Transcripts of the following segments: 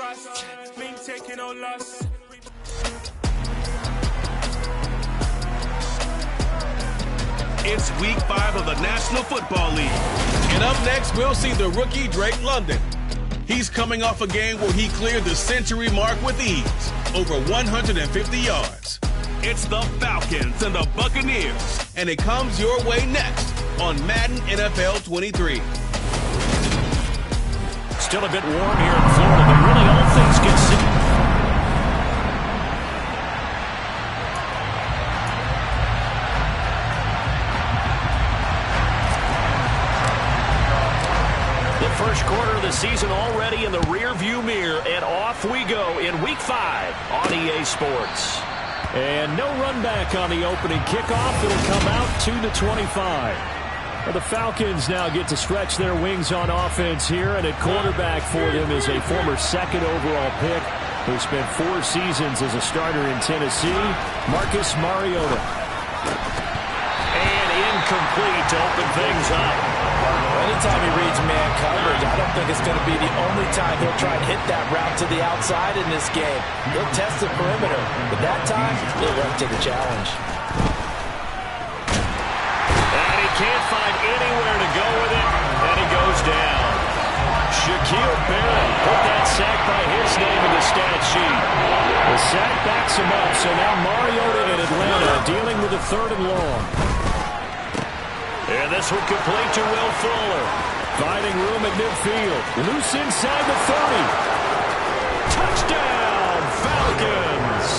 us. We ain't taking no loss. It's week 5 of the National Football League. And up next, we'll see the rookie Drake London. He's coming off a game where he cleared the century mark with ease, over 150 yards. It's the Falcons and the Buccaneers, and it comes your way next on Madden NFL 23. Still a bit warm here in Florida, but really all things considered. First quarter of the season already in the rear-view mirror, and off we go in Week 5 on EA Sports. And no run back on the opening kickoff. It'll come out to the 25. Well, the Falcons now get to stretch their wings on offense here, and at quarterback for them is a former second overall pick who spent 4 seasons as a starter in Tennessee, Marcus Mariota. And incomplete to open things up. Anytime he reads man coverage, I don't think it's going to be the only time he'll try and hit that route to the outside in this game. He'll test the perimeter, but that time, he'll run to the challenge. And he can't find anywhere to go with it, and he goes down. Shaquille Barrett put that sack by his name in the stat sheet. The sack backs him up, so now Mariota in Atlanta dealing with a 3rd and long. And this will complete to Will Fuller. Finding room at midfield. Loose inside the 30. Touchdown, Falcons.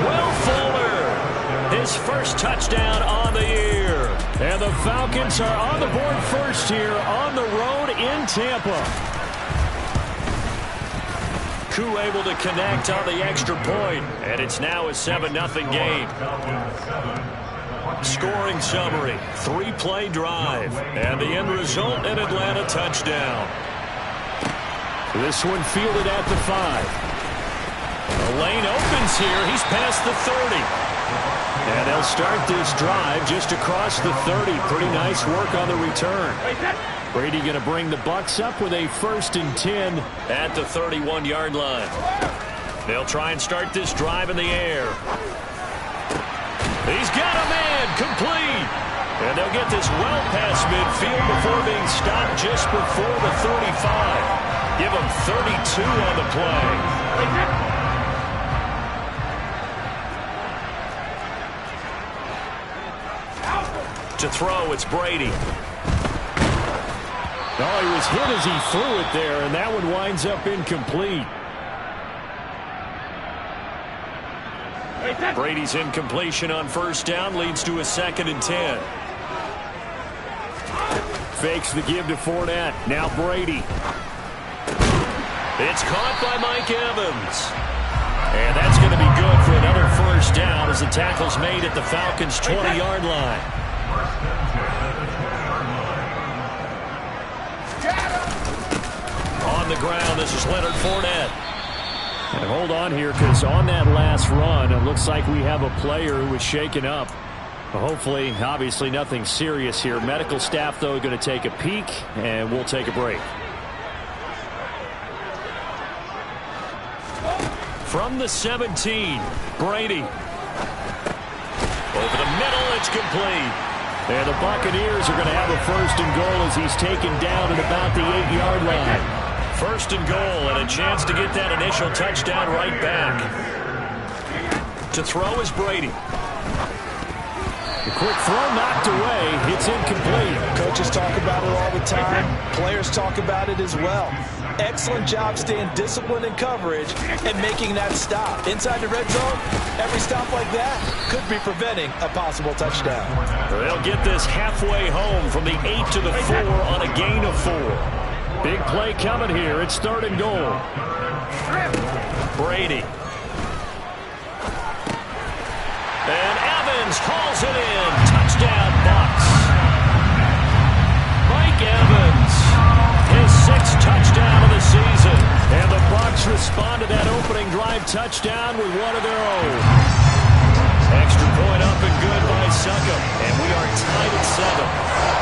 Will Fuller, his first touchdown on the year. And the Falcons are on the board first here on the road in Tampa. Koo able to connect on the extra point. And it's now a 7-0 game. Scoring summary, 3-play drive, and the end result, an Atlanta touchdown. This one fielded at the 5. The lane opens here. He's past the 30. And they'll start this drive just across the 30. Pretty nice work on the return. Brady going to bring the Bucs up with a 1st and 10 at the 31-yard line. They'll try and start this drive in the air. He's got a man, complete. And they'll get this well past midfield before being stopped just before the 35. Give him 32 on the play. To throw, it's Brady. Oh, he was hit as he threw it there, and that one winds up incomplete. Brady's incompletion on 1st down leads to a 2nd and 10. Fakes the give to Fournette. Now Brady. It's caught by Mike Evans. And that's going to be good for another 1st down as the tackle's made at the Falcons' 20-yard line. On the ground, this is Leonard Fournette. And hold on here, because on that last run, it looks like we have a player who was shaken up. Hopefully, obviously, nothing serious here. Medical staff, though, going to take a peek, and we'll take a break. From the 17, Brady. Over the middle, it's complete. And the Buccaneers are going to have a 1st and goal as he's taken down at about the 8-yard line. 1st and goal, and a chance to get that initial touchdown right back. To throw is Brady. The quick throw knocked away. It's incomplete. Coaches talk about it all the time. Players talk about it as well. Excellent job staying disciplined in coverage and making that stop. Inside the red zone, every stop like that could be preventing a possible touchdown. They'll get this halfway home from the 8 to the 4 on a gain of 4. Big play coming here. It's 3rd and goal. Brady. And Evans hauls it in. Touchdown, Bucs. Mike Evans, his 6th touchdown of the season. And the Bucs respond to that opening drive touchdown with one of their own. Extra point up and good by Succop. And we are tied at 7.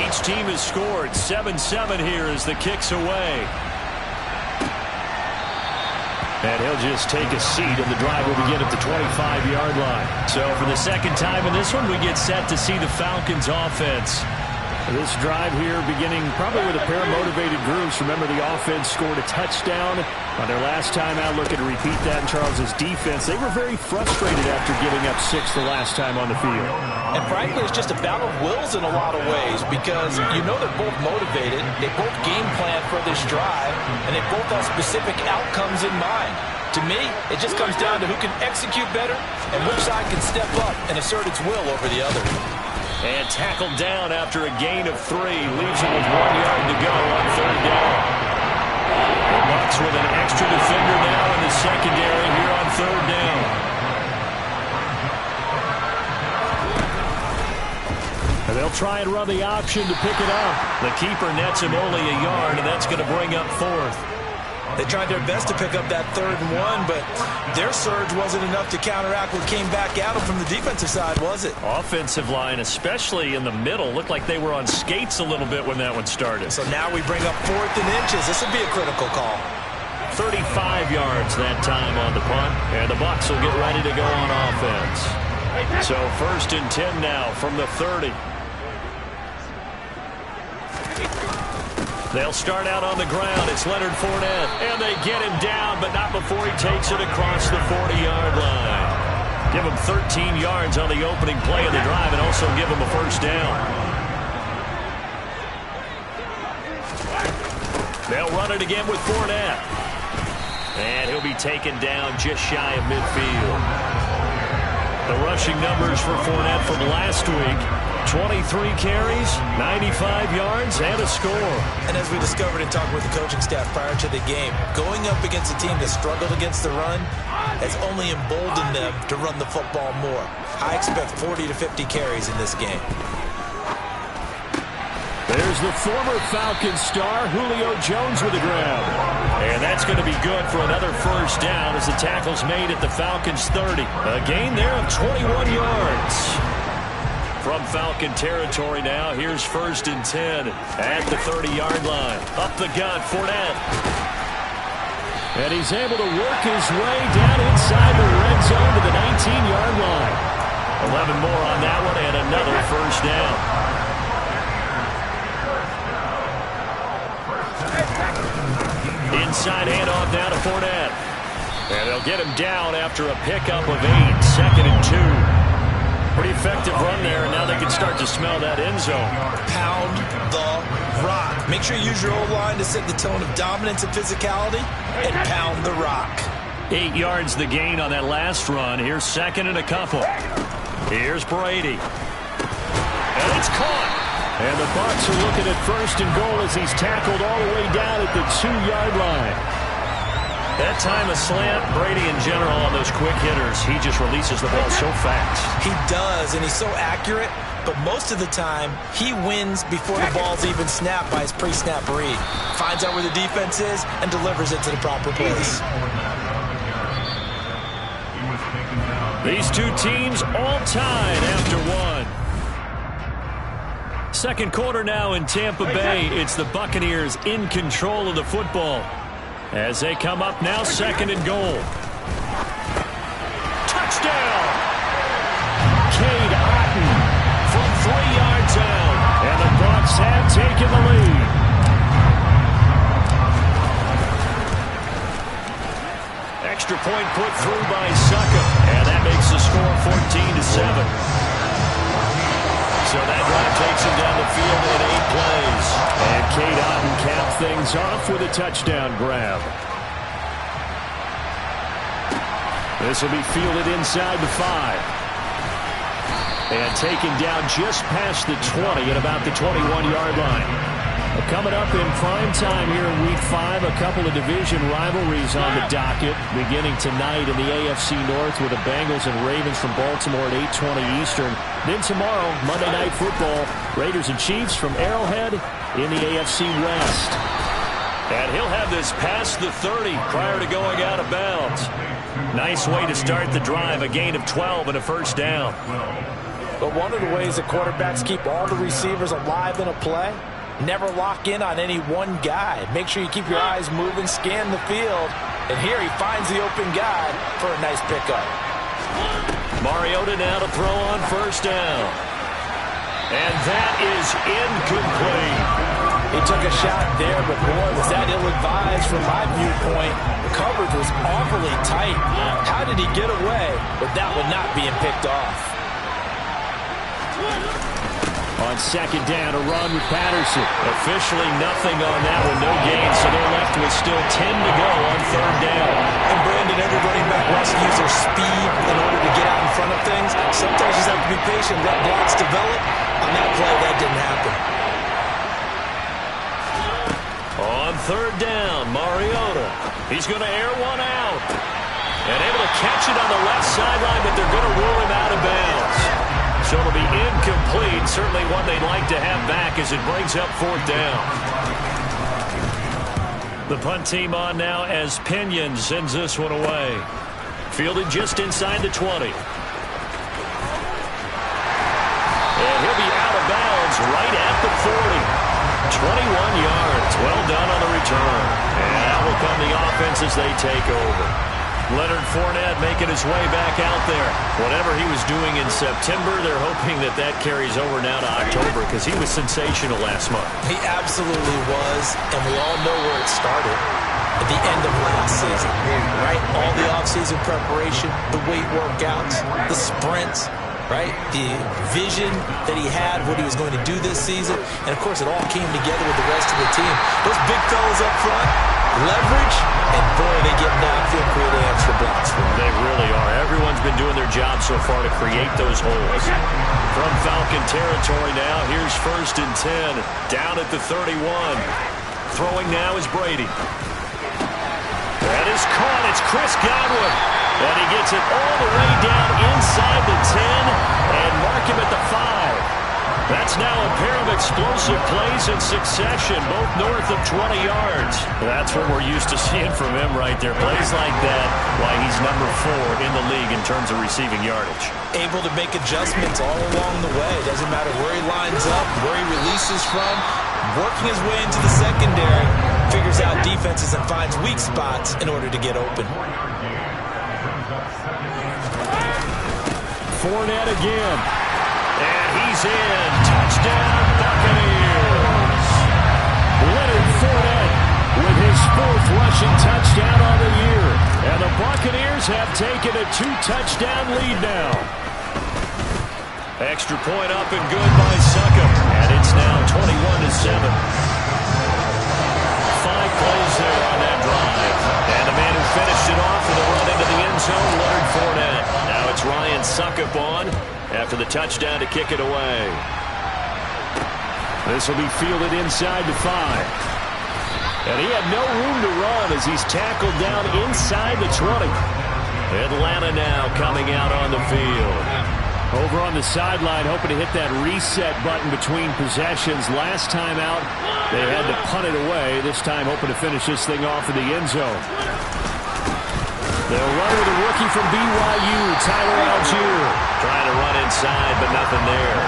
Each team has scored 7-7 here as the kick's away. And he'll just take a seat, and the drive will begin at the 25-yard line. So for the second time in this one, we get set to see the Falcons offense. This drive here beginning probably with a pair of motivated groups. Remember, the offense scored a touchdown on their last time out. Looking to repeat that in Charles's defense. They were very frustrated after giving up 6 the last time on the field. And frankly, it's just a battle of wills in a lot of ways because you know they're both motivated. They both game plan for this drive, and they both have specific outcomes in mind. To me, it just comes down to who can execute better and which side can step up and assert its will over the other. And tackled down after a gain of 3. Leaves him with 1 yard to go on third down. The Bucs with an extra defender now in the secondary here on third down. And they'll try and run the option to pick it up. The keeper nets him only a yard, and that's going to bring up 4th. They tried their best to pick up that 3rd and 1, but their surge wasn't enough to counteract what came back at them from the defensive side, was it? Offensive line, especially in the middle, looked like they were on skates a little bit when that one started. So now we bring up 4th and inches. This would be a critical call. 35 yards that time on the punt, and the Bucs will get ready to go on offense. So 1st and 10 now from the 30. They'll start out on the ground. It's Leonard Fournette. And they get him down, but not before he takes it across the 40-yard line. Give him 13 yards on the opening play of the drive and also give him a first down. They'll run it again with Fournette. And he'll be taken down just shy of midfield. The rushing numbers for Fournette from last week: 23 carries, 95 yards, and a score. And as we discovered in talking with the coaching staff prior to the game, going up against a team that struggled against the run has only emboldened them to run the football more. I expect 40 to 50 carries in this game. There's the former Falcons star, Julio Jones, with a grab. And that's going to be good for another first down as the tackle's made at the Falcons' 30. A gain there of 21 yards. From Falcon territory now, here's 1st and 10 at the 30-yard line. Up the gut, Fournette. And he's able to work his way down inside the red zone to the 19-yard line. 11 more on that one and another first down. Inside handoff down to Fournette. And they'll get him down after a pickup of 8, 2nd and 2. Pretty effective run there, and now they can start to smell that end zone. Pound the rock. Make sure you use your O-line to set the tone of dominance and physicality, and pound the rock. 8 yards the gain on that last run. Here's 2nd and a couple. Here's Brady. And it's caught. And the Bucs are looking at 1st and goal as he's tackled all the way down at the 2-yard line. That time a slant. Brady in general on those quick hitters, he just releases the ball so fast. He does, and he's so accurate, but most of the time he wins before the ball's even snapped by his pre-snap read. Finds out where the defense is and delivers it to the proper place. These two teams all tied after one. Second quarter now in Tampa Bay. It's the Buccaneers in control of the football as they come up now 2nd and goal. Touchdown! Cade Otton from 3 yards out. And the Bucs have taken the lead. Extra point put through by Succop. And that makes the score 14-7. So that drive takes him down the field in 8 plays. And Cade Otton capped things off with a touchdown grab. This will be fielded inside the 5. And taken down just past the 20 at about the 21-yard line. Coming up in prime time here in Week 5, a couple of division rivalries on the docket, beginning tonight in the AFC North with the Bengals and Ravens from Baltimore at 8:20 Eastern. Then tomorrow, Monday Night Football, Raiders and Chiefs from Arrowhead in the AFC West. And he'll have this past the 30 prior to going out of bounds. Nice way to start the drive, a gain of 12 and a first down. But one of the ways that quarterbacks keep all the receivers alive in a play, never lock in on any one guy. Make sure you keep your eyes moving, scan the field. And here he finds the open guy for a nice pickup. Mariota now to throw on first down. And that is incomplete. He took a shot there, but boy, was that ill-advised from my viewpoint. The coverage was awfully tight. How did he get away with that one not being picked off? On second down, a run with Patterson. Officially nothing on that one, no gain, so they're left with still 10 to go on third down. And Brandon, every running back wants to use their speed in order to get out in front of things. Sometimes you just have to be patient, let blocks develop. On that play, that didn't happen. On third down, Mariota. He's going to air one out. And able to catch it on the left sideline, but they're going to rule him out of bounds. So it'll be incomplete. Certainly one they'd like to have back as it brings up fourth down. The punt team on now as Pinion sends this one away. Fielded just inside the 20. And he'll be out of bounds right at the 40. 21 yards. Well done on the return. And out will come the offense as they take over. Leonard Fournette making his way back out there. Whatever he was doing in September, they're hoping that that carries over now to October because he was sensational last month. He absolutely was, and we all know where it started. At the end of last season, right? All the offseason preparation, the weight workouts, the sprints, right? The vision that he had, what he was going to do this season. And, of course, it all came together with the rest of the team. Those big fellas up front, leverage, and boy, they get downfield, creating extra blocks for them. They really are. Everyone's been doing their job so far to create those holes. From Falcon territory now, here's 1st and 10, down at the 31. Throwing now is Brady. That is caught. It's Chris Godwin. And he gets it all the way down inside the 10 and mark him at the 5. That's now a pair of explosive plays in succession, both north of 20 yards. That's what we're used to seeing from him right there. Plays like that, why he's number 4 in the league in terms of receiving yardage. Able to make adjustments all along the way. Doesn't matter where he lines up, where he releases from. Working his way into the secondary, figures out defenses and finds weak spots in order to get open. Fournette again. And he's in. Touchdown, Buccaneers. Leonard Fournette with his 4th rushing touchdown on the year. And the Buccaneers have taken a 2-touchdown lead now. Extra point up and good by Succop. And it's now 21-7. 5 plays there on that drive. And the man who finished it off with a run into the end zone, Leonard Fournette. Now it's Ryan Succop on after the touchdown to kick it away. This will be fielded inside the 5. And he had no room to run as he's tackled down inside the 20. Atlanta now coming out on the field. Over on the sideline, hoping to hit that reset button between possessions. Last time out, they had to punt it away. This time, hoping to finish this thing off in the end zone. They'll run with a rookie from BYU, Tyler Algier. Trying to run inside, but nothing there.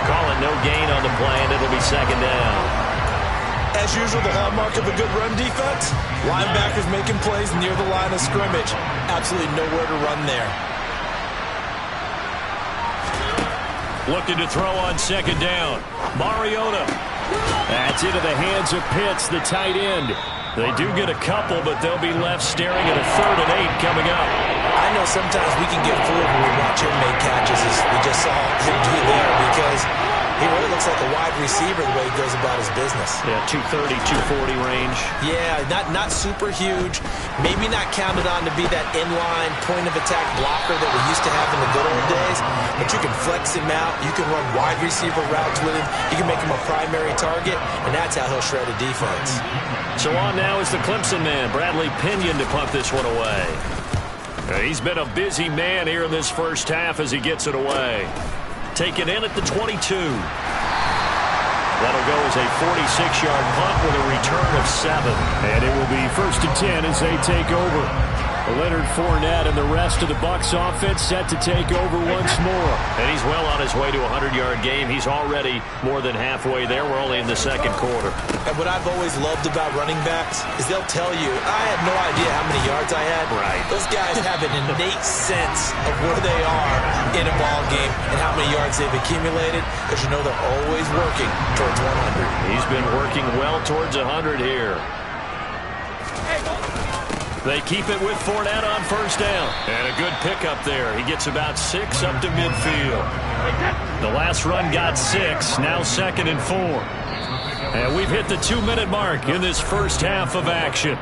Call it no gain on the play, and it'll be 2nd down. As usual, the hallmark of a good run defense, linebackers making plays near the line of scrimmage. Absolutely nowhere to run there. Looking to throw on 2nd down. Mariota. That's into the hands of Pitts, the tight end. They do get a couple, but they'll be left staring at a 3rd and 8 coming up. I know sometimes we can get fooled when we watch him make catches, as we just saw him do there, because he really looks like a wide receiver the way he goes about his business. Yeah, 230, 240 range. Yeah, not super huge. Maybe not counted on to be that inline point-of-attack blocker that we used to have in the good old days, but you can flex him out. You can run wide receiver routes with him. You can make him a primary target, and that's how he'll shred a defense. So on now is the Clemson man, Bradley Pinion, to punt this one away. He's been a busy man here in this first half as he gets it away. Taken in at the 22. That'll go as a 46-yard punt with a return of 7. And it will be 1st and 10 as they take over. Leonard Fournette and the rest of the Bucs offense set to take over once more. And he's well on his way to a 100-yard game. He's already more than halfway there. We're only in the second quarter. And what I've always loved about running backs is they'll tell you, I had no idea how many yards I had. Right. Those guys have an innate sense of where they are in a ball game and how many yards they've accumulated, because you know they're always working towards 100. He's been working well towards 100 here. They keep it with Fournette on first down. And a good pickup there. He gets about 6 up to midfield. The last run got 6. Now 2nd and 4. And we've hit the 2-minute mark in this first half of action.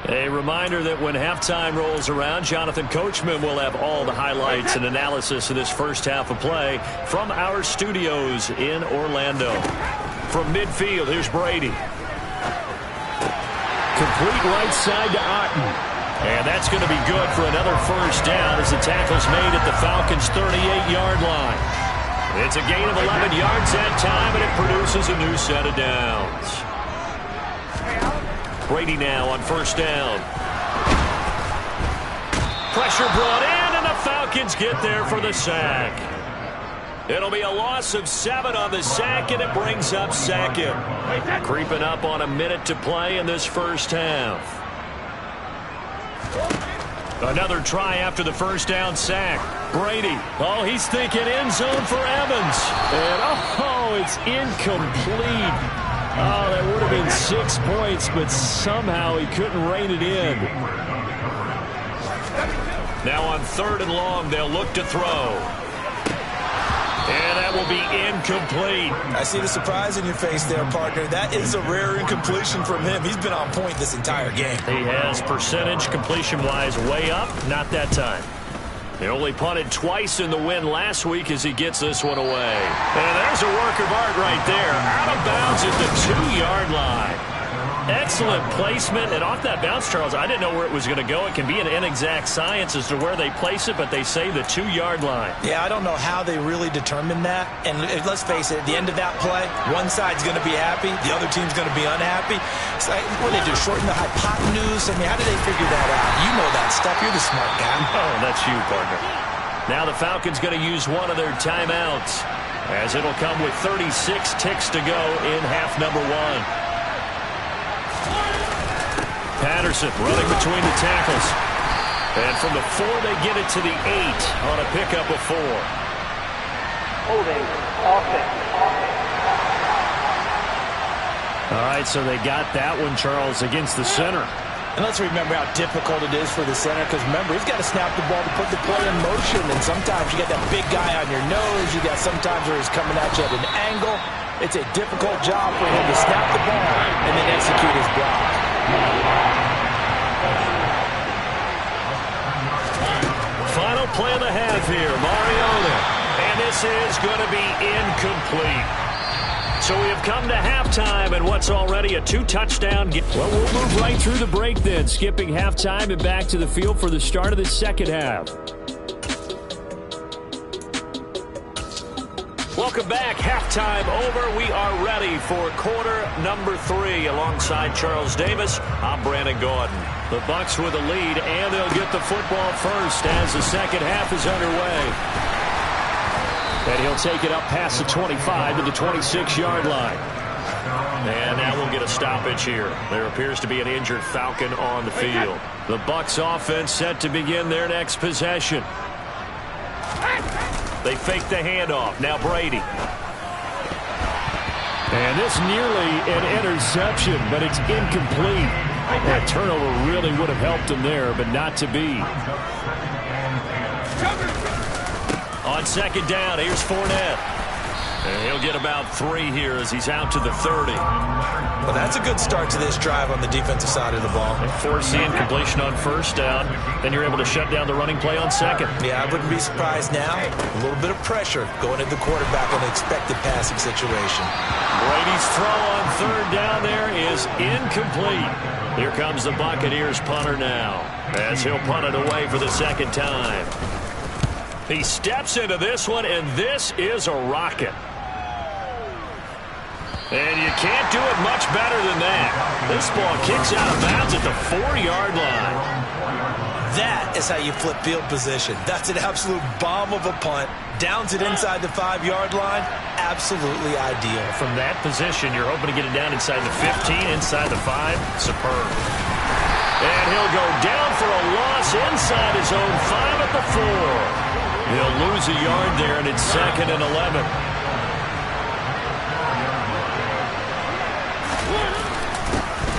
A reminder that when halftime rolls around, Jonathan Coachman will have all the highlights and analysis of this first half of play from our studios in Orlando. From midfield, here's Brady. Complete right side to Otten. And that's going to be good for another first down as the tackle's made at the Falcons' 38-yard line. It's a gain of 11 yards that time, and it produces a new set of downs. Brady now on first down. Pressure brought in, and the Falcons get there for the sack. It'll be a loss of 7 on the sack, and it brings up 2nd. Creeping up on a minute to play in this first half. Another try after the first down sack. Brady. Oh, he's thinking end zone for Evans. And, oh, it's incomplete. Oh, that would have been 6 points, but somehow he couldn't rein it in. Now on 3rd and long, they'll look to throw. And that will be incomplete. I see the surprise in your face there, partner. That is a rare incompletion from him. He's been on point this entire game. He has percentage completion-wise way up. Not that time. He only punted twice in the win last week as he gets this one away. And there's a work of art right there. Out of bounds at the 2-yard line. Excellent placement, and off that bounce, Charles, I didn't know where it was going to go. It can be an inexact science as to where they place it, but they say the 2-yard line. Yeah, I don't know how they really determined that. And let's face it, at the end of that play, one side's going to be happy, the other team's going to be unhappy. So, what do they do, shorten the hypotenuse? I mean, how do they figure that out? You know that stuff. You're the smart guy. Oh, that's you, partner. Now the Falcons going to use one of their timeouts, as it'll come with 36 ticks to go in half number 1. Patterson running between the tackles. And from the 4, they get it to the 8 on a pickup of 4. Holding offense. All right, so they got that one, Charles, against the center. And let's remember how difficult it is for the center, because remember, he's got to snap the ball to put the play in motion. And sometimes you got that big guy on your nose. You got sometimes where he's coming at you at an angle. It's a difficult job for him to snap the ball and then execute his block. Final play of the half here, Mariota. And this is going to be incomplete. So we have come to halftime, and what's already a 2-touchdown game. Well, we'll move right through the break then, skipping halftime and back to the field for the start of the second half. Welcome back. Halftime over. We are ready for quarter number 3. Alongside Charles Davis, I'm Brandon Gordon. The Bucs with a lead, and they'll get the football first as the second half is underway. And he'll take it up past the 25 to the 26-yard line. And now we'll get a stoppage here. There appears to be an injured Falcon on the field. The Bucs offense set to begin their next possession. They fake the handoff. Now Brady. And this nearly an interception, but it's incomplete. That turnover really would have helped him there, but not to be. On second down, here's Fournette. And he'll get about 3 here as he's out to the 30. Well, that's a good start to this drive on the defensive side of the ball. Force the incompletion on first down. Then you're able to shut down the running play on second. Yeah, I wouldn't be surprised now. A little bit of pressure going at the quarterback on the expected passing situation. Brady's throw on third down there is incomplete. Here comes the Buccaneers punter now, as he'll punt it away for the second time. He steps into this one, and this is a rocket. And you can't do it much better than that. This ball kicks out of bounds at the 4-yard line. That is how you flip field position. That's an absolute bomb of a punt. Downs it inside the 5-yard line. Absolutely ideal. From that position, you're hoping to get it down inside the 15, inside the 5. Superb. And he'll go down for a loss inside his own 5 at the 4. He'll lose a yard there, and it's 2nd and 11.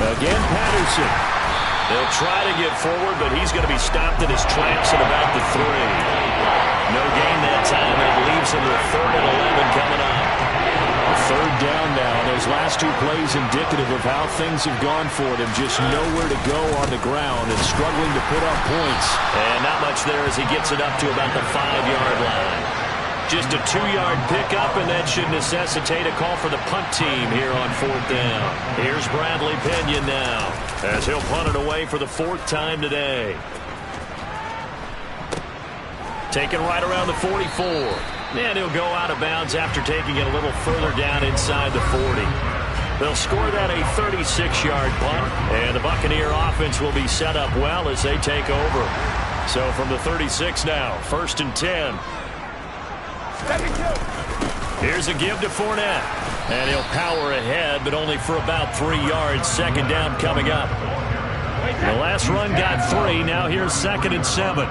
Again, Patterson. They'll try to get forward, but he's going to be stopped in his tracks at about the 3. No gain that time, and it leaves him with 3rd and 11 coming up. 3rd down now. Those last 2 plays indicative of how things have gone for them. Just nowhere to go on the ground and struggling to put up points. And not much there as he gets it up to about the 5-yard line. Just a 2-yard pickup, and that should necessitate a call for the punt team here on 4th down. Here's Bradley Pinion now as he'll punt it away for the 4th time today. Taken right around the 44. And he'll go out of bounds after taking it a little further down inside the 40. They'll score that a 36-yard punt, and the Buccaneer offense will be set up well as they take over. So from the 36 now, 1st and 10. Here's a give to Fournette. And he'll power ahead, but only for about 3 yards. 2nd down coming up. The last run got 3. Now here's 2nd and 7.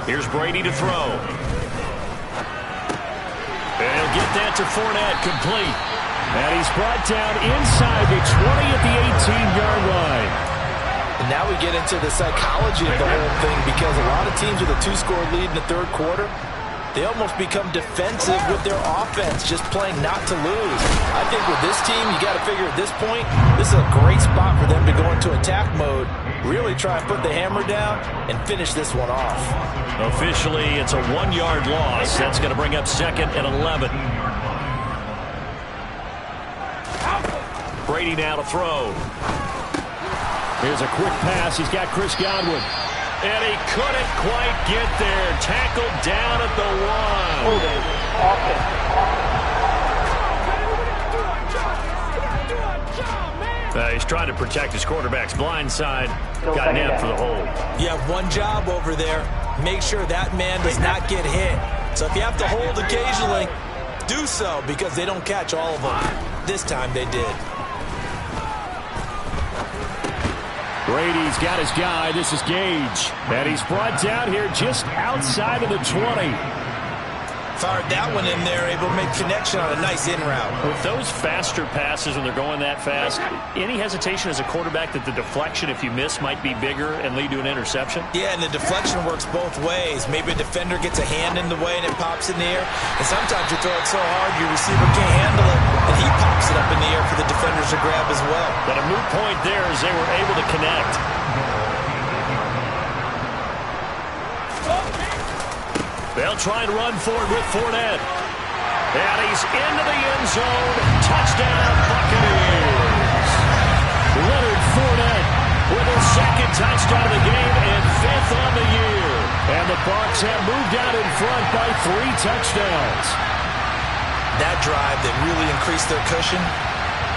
Here's Brady to throw. And he'll get that to Fournette, complete. And he's brought down inside the 20 at the 18-yard line. And now we get into the psychology of the whole thing, because a lot of teams with a 2-score lead in the 3rd quarter, they almost become defensive with their offense, just playing not to lose. I think with this team, you got to figure at this point, this is a great spot for them to go into attack mode, really try and put the hammer down and finish this one off. Officially, it's a 1-yard loss. That's going to bring up 2nd and 11. Brady now to throw. Here's a quick pass. He's got Chris Godwin. And he couldn't quite get there. Tackled down at the 1. He's trying to protect his quarterback's blind side. Got nabbed for the hold. You have one job over there. Make sure that man does not get hit. So if you have to hold occasionally, do so, because they don't catch all of them. This time they did. Brady's got his guy. This is Gage. And he's brought down here just outside of the 20. Fired that one in there, able to make connection on a nice in route. With those faster passes when they're going that fast, any hesitation as a quarterback that the deflection, if you miss, might be bigger and lead to an interception? Yeah, and the deflection works both ways. Maybe a defender gets a hand in the way and it pops in the air. And sometimes you throw it so hard your receiver can't handle it, and he pops it up in the air for the defenders to grab as well. But a moot point there as they were able to connect. They'll try and run forward with Fournette. And he's into the end zone. Touchdown, Buccaneers. Leonard Fournette with his 2nd touchdown of the game and 5th on the year. And the Bucs have moved out in front by 3 touchdowns. That drive that really increased their cushion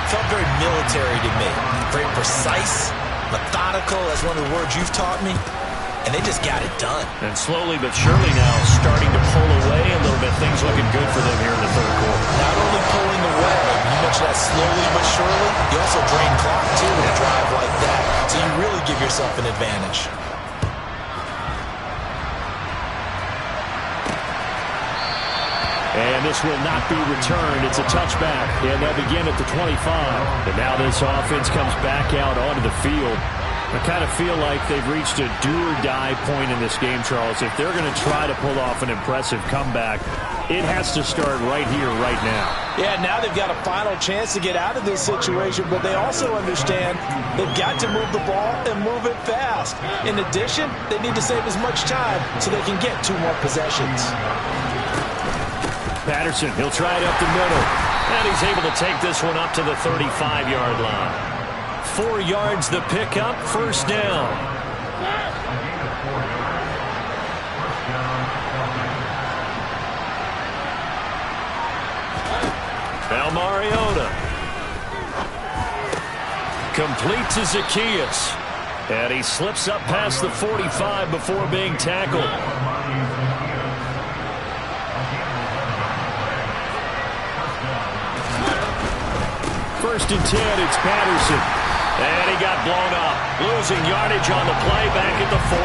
felt very military to me. Very precise, methodical. That's one of the words you've taught me. And they just got it done. And slowly but surely now starting to pull away a little bit. Things looking good for them here in the 3rd quarter. Not only pulling away, you mentioned that slowly but surely, you also drain clock too in a drive like that. So you really give yourself an advantage. And this will not be returned. It's a touchback. And they'll begin at the 25. And now this offense comes back out onto the field. I kind of feel like they've reached a do-or-die point in this game, Charles. If they're going to try to pull off an impressive comeback, it has to start right here, right now. Yeah, now they've got a final chance to get out of this situation, but they also understand they've got to move the ball and move it fast. In addition, they need to save as much time so they can get 2 more possessions. Patterson, he'll try it up the middle. And he's able to take this one up to the 35-yard line. 4 yards the pickup, 1st down. Mariota. Complete to Zaccheaus. And he slips up past the 45 before being tackled. First and 10, it's Patterson. And he got blown up. Losing yardage on the play back at the 44.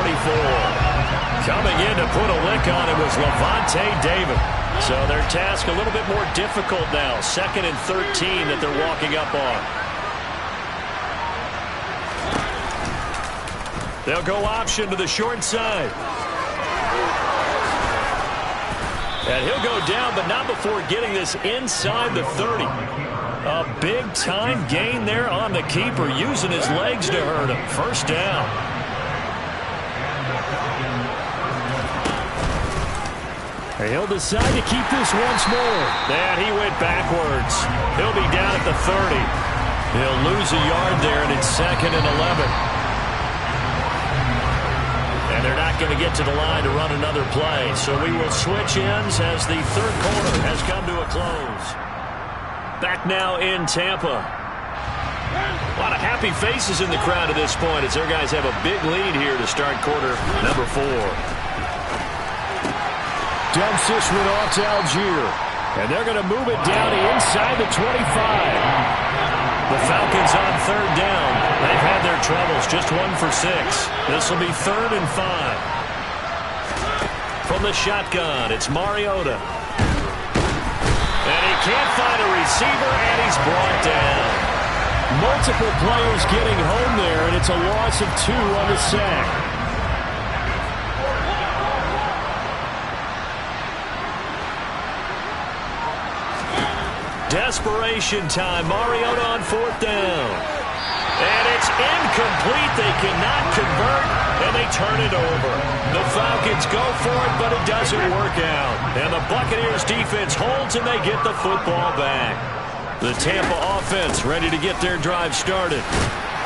Coming in to put a lick on it was Lavonte David. So their task a little bit more difficult now. 2nd and 13 that they're walking up on. They'll go option to the short side. And he'll go down, but not before getting this inside the 30. A big-time gain there on the keeper, using his legs to hurt him. First down. He'll decide to keep this once more. And he went backwards. He'll be down at the 30. He'll lose a yard there, and it's 2nd and 11. And they're not going to get to the line to run another play. So we will switch ends as the third quarter has come to a close. Back now in Tampa. A lot of happy faces in the crowd at this point as their guys have a big lead here to start quarter number 4. Dumps this one off to Algier. And they're going to move it down inside the 25. The Falcons on 3rd down. They've had their troubles, just 1 for 6. This will be 3rd and 5. From the shotgun, it's Mariota. And he can't find a receiver, and he's brought down. Multiple players getting home there, and it's a loss of 2 on the sack. Desperation time. Mariota on 4th down. And it's incomplete. They cannot convert, and they turn it over. The Falcons go for it, but it doesn't work out. And the Buccaneers defense holds, and they get the football back. The Tampa offense ready to get their drive started.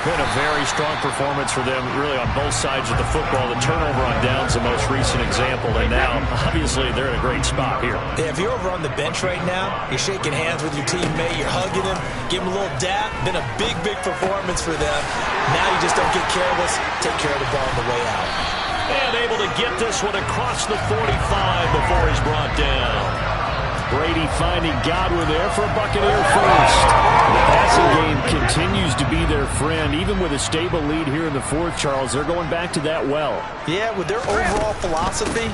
Been a very strong performance for them, really, on both sides of the football. The turnover on downs, the most recent example, and now, obviously, they're in a great spot here. Yeah, if you're over on the bench right now, you're shaking hands with your teammate, you're hugging him, give him a little dap. Been a big, big performance for them. Now you just don't get careless. Take care of the ball on the way out. And able to get this one across the 45 before he's brought down. Brady finding Godwin there for a Buccaneer first. The passing game continues to be their friend. Even with a stable lead here in the 4th, Charles, they're going back to that well. Yeah, with their overall philosophy,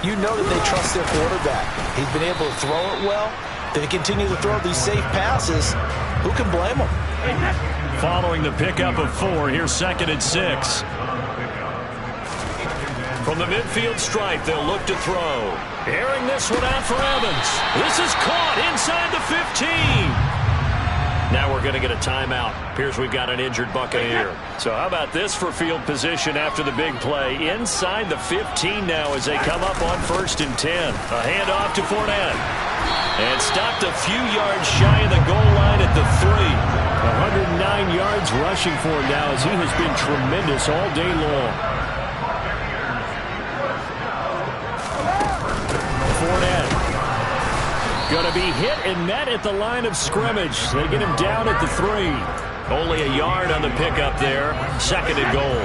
you know that they trust their quarterback. He's been able to throw it well. They continue to throw these safe passes. Who can blame them? Following the pickup of 4, here's 2nd and 6. From the midfield stripe, they'll look to throw. Airing this one out for Evans. This is caught inside the 15. Now we're going to get a timeout. Appears we've got an injured Buccaneer. So how about this for field position after the big play? Inside the 15 now as they come up on 1st and 10. A handoff to Fournette. And stopped a few yards shy of the goal line at the 3. 109 yards rushing for him now as he has been tremendous all day long. Fournette going to be hit and met at the line of scrimmage. They get him down at the 3. Only a yard on the pickup there. 2nd and goal.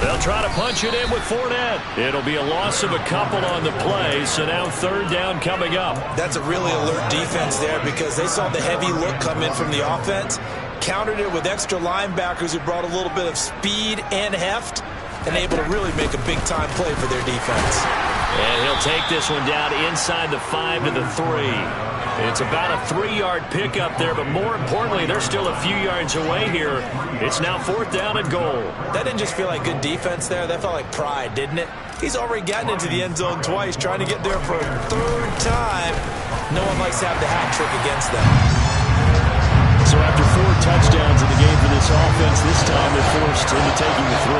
They'll try to punch it in with Fournette. It'll be a loss of a couple on the play, so now 3rd down coming up. That's a really alert defense there because they saw the heavy look come in from the offense, countered it with extra linebackers who brought a little bit of speed and heft, and able to really make a big-time play for their defense. And he'll take this one down inside the 5 to the 3. It's about a 3-yard pickup there, but more importantly, they're still a few yards away here. It's now 4th down and goal. That didn't just feel like good defense there. That felt like pride, didn't it? He's already gotten into the end zone twice, trying to get there for a 3rd time. No one likes to have the hat trick against them. So after 4 touchdowns in the game for this offense, this time they're forced into taking the 3.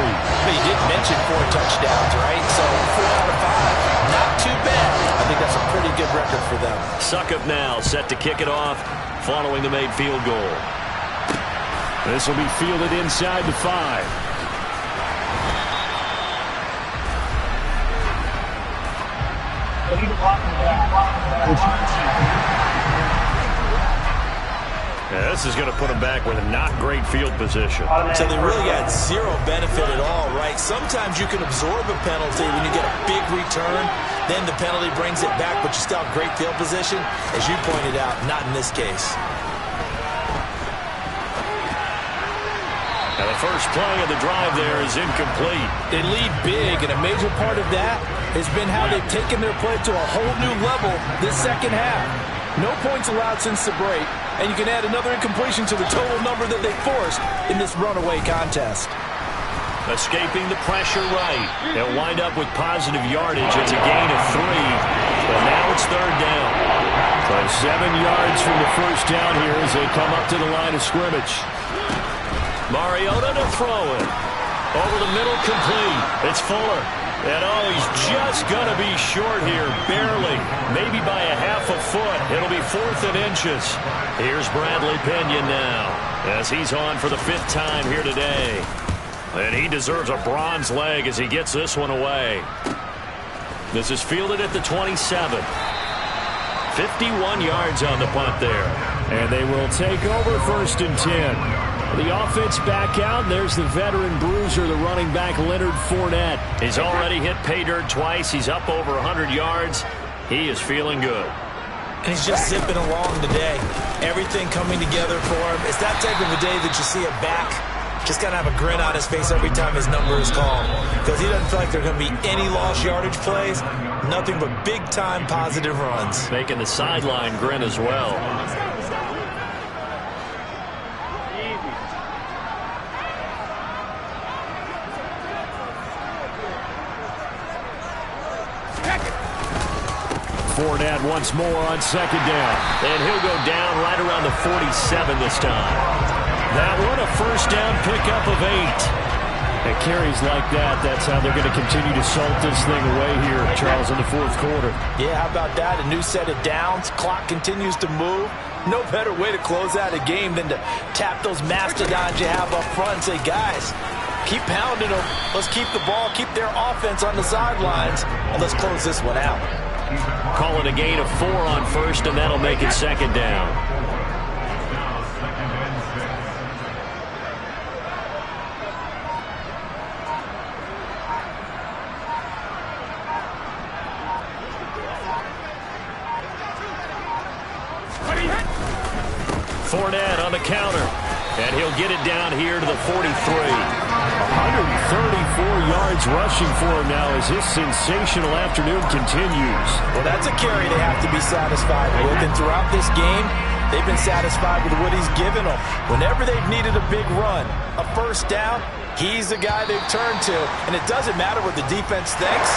But you did mention 4 touchdowns, right? So 4 out of 5, not too bad. I think that's a pretty good record for them. Succop now set to kick it off following the made field goal. This will be fielded inside the 5. Yeah, this is going to put them back with a not great field position. So they really got zero benefit at all, right? Sometimes you can absorb a penalty when you get a big return, then the penalty brings it back, but you still have great field position. As you pointed out, not in this case. Now the first play of the drive there is incomplete. They lead big, and a major part of that has been how they've taken their play to a whole new level this second half. No points allowed since the break, and you can add another incompletion to the total number that they forced in this runaway contest. Escaping the pressure right. They'll wind up with positive yardage. It's a gain of 3, but now it's third down. So 7 yards from the first down here as they come up to the line of scrimmage. Mariota to throw it. Over the middle, complete. It's Fuller. And oh, he's just going to be short here, barely. Maybe by a half a foot. It'll be 4th and inches. Here's Bradley Pinion now as he's on for the 5th time here today. And he deserves a bronze leg as he gets this one away. This is fielded at the 27. 51 yards on the punt there. And they will take over 1st and 10. The offense back out. There's the veteran bruiser, the running back, Leonard Fournette. He's already hit pay dirt twice. He's up over 100 yards. He is feeling good. And he's just zipping along today. Everything coming together for him. It's that type of a day that you see a back just kind of have a grin on his face every time his number is called. Because he doesn't feel like there are going to be any lost yardage plays. Nothing but big-time positive runs. Making the sideline grin as well. Fournette once more on 2nd down. And he'll go down right around the 47 this time. That one a first down pickup of 8. At carries like that, that's how they're going to continue to salt this thing away here, Charles, in the 4th quarter. Yeah, how about that? A new set of downs. Clock continues to move. No better way to close out a game than to tap those mastodons you have up front and say, guys, keep pounding them. Let's keep the ball, keep their offense on the sidelines, and let's close this one out. Call it a gain of 4 on 1st, and that'll make it 2nd down. Fournette on the counter, and he'll get it down here to the 43. 134 yards rushing for him now as his sensational afternoon continues. Well, that's a carry they have to be satisfied with, and throughout this game, they've been satisfied with what he's given them. Whenever they've needed a big run, a first down, he's the guy they've turned to, and it doesn't matter what the defense thinks.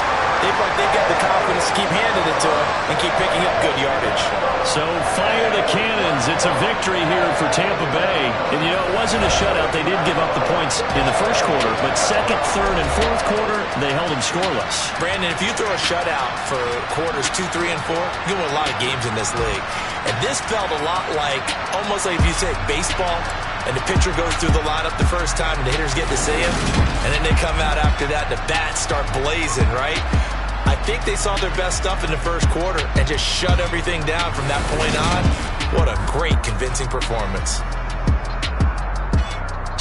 They've got the confidence to keep handing it to him and keep picking up good yardage. So fire the cannons. It's a victory here for Tampa Bay. And, you know, it wasn't a shutout. They did give up the points in the first quarter, but 2nd, 3rd, and 4th quarter, they held them scoreless. Brandon, if you throw a shutout for quarters 2, 3, and 4, you win a lot of games in this league. And this felt a lot like, almost like if you say baseball, and the pitcher goes through the lineup the first time and the hitters get to see him, and then they come out after that and the bats start blazing, right? I think they saw their best stuff in the first quarter and just shut everything down from that point on. What a great, convincing performance.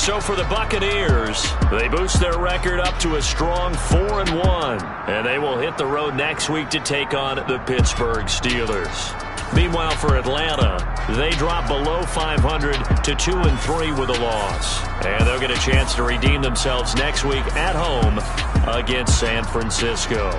So for the Buccaneers, they boost their record up to a strong 4-1, and they will hit the road next week to take on the Pittsburgh Steelers. Meanwhile, for Atlanta, they drop below 500 to 2-3 with a loss. And they'll get a chance to redeem themselves next week at home against San Francisco.